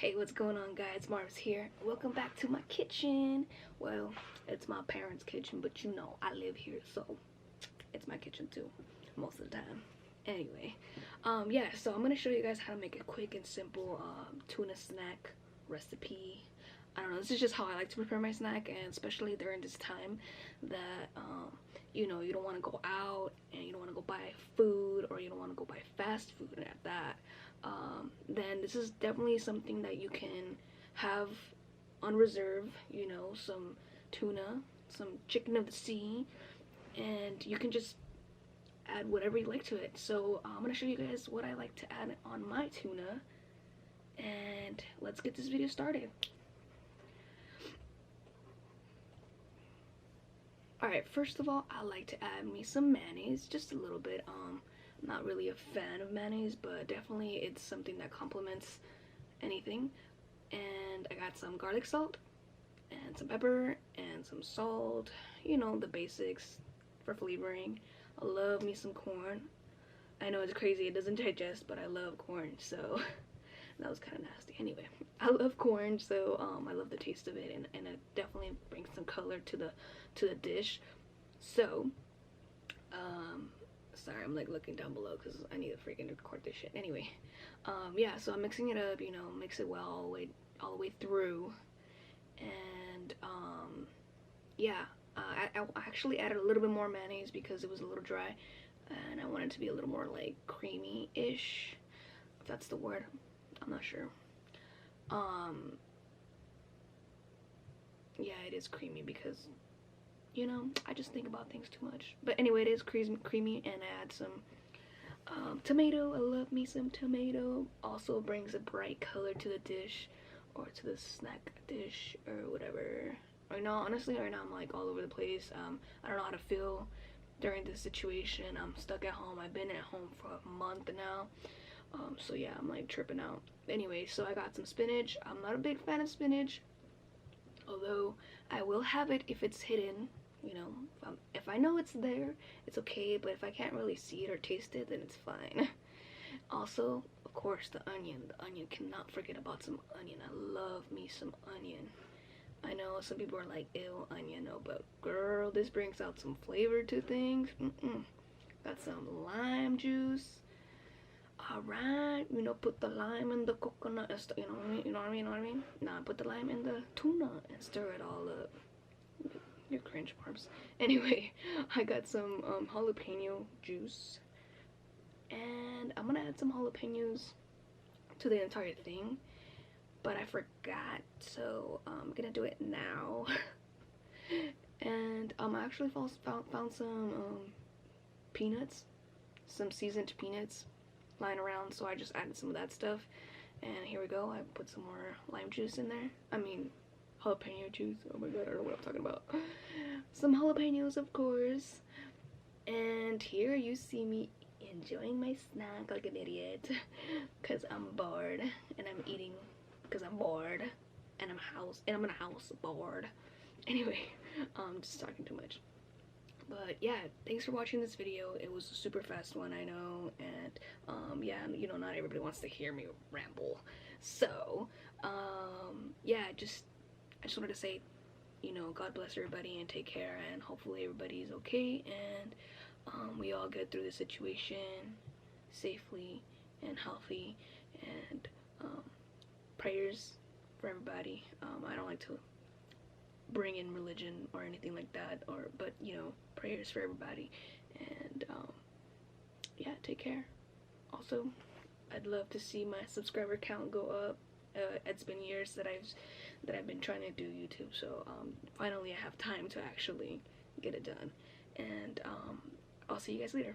Hey, what's going on, guys? Marbz here. Welcome back to my kitchen. Well, it's my parents' kitchen, but you know I live here, so it's my kitchen too most of the time. Anyway, yeah, so I'm gonna show you guys how to make a quick and simple tuna snack recipe. I don't know, this is just how I like to prepare my snack, and especially during this time that you know, you don't want to go out and you don't want to go buy food, or you don't want to go buy fast food at that. Then this is definitely something that you can have on reserve. You know, some tuna, some chicken of the sea, and you can just add whatever you like to it. So I'm gonna show you guys what I like to add on my tuna, and let's get this video started. Alright, first of all, I like to add me some mayonnaise, just a little bit. I'm not really a fan of mayonnaise, but definitely it's something that complements anything. And I got some garlic salt and some pepper and some salt, you know, the basics for flavoring. I love me some corn. I know it's crazy, it doesn't digest, but I love corn, so that was kind of nasty. Anyway, I love corn, so I love the taste of it, and it definitely brings some color to the dish. So sorry, I'm like looking down below because I need to freaking record this shit. Anyway, yeah, so I'm mixing it up, you know, mix it well all the way through. And yeah, I actually added a little bit more mayonnaise because it was a little dry, and I wanted it to be a little more like creamy-ish, if that's the word. I'm not sure. Yeah, it is creamy because, you know, I just think about things too much. But anyway, it is creamy, and I add some tomato. I love me some tomato. Also brings a bright color to the dish, or to the snack dish, or whatever. Right now, honestly, right now I'm like all over the place. I don't know how to feel during this situation. I'm stuck at home. I've been at home for a month now. So yeah, I'm like tripping out. Anyway, so I got some spinach. I'm not a big fan of spinach, although I will have it if it's hidden. You know, if I know it's there, it's okay, but if I can't really see it or taste it, then it's fine. Also, of course, the onion. Cannot forget about some onion. I love me some onion. I know some people are like, ew, onion. No, but girl, this brings out some flavor to things. Got some lime juice. Alright, you know, put the lime in the coconut and stuff, you know what I mean? Nah, put the lime in the tuna and stir it all up. You're cringe, Marbz. Anyway, I got some jalapeno juice, and I'm gonna add some jalapenos to the entire thing, but I forgot, so I'm gonna do it now. And I actually found some peanuts, some seasoned peanuts lying around, so I just added some of that stuff. And here we go, I put some more lime juice in there. I mean jalapeno juice. Oh my god, I don't know what I'm talking about. Some jalapenos, of course. And here you see me enjoying my snack like an idiot because I'm bored, and I'm eating because I'm bored, and I'm in a house bored. Anyway, I'm just talking too much. But yeah, thanks for watching this video. It was a super fast one, I know, and yeah, you know, not everybody wants to hear me ramble. So yeah, I just wanted to say, you know, God bless everybody and take care, and hopefully everybody's okay, and we all get through the situation safely and healthy, and prayers for everybody. I don't like to bring in religion or anything like that, but you know, prayers for everybody, and yeah, take care. Also, I'd love to see my subscriber count go up. It's been years that I've been trying to do YouTube, so finally I have time to actually get it done. And I'll see you guys later.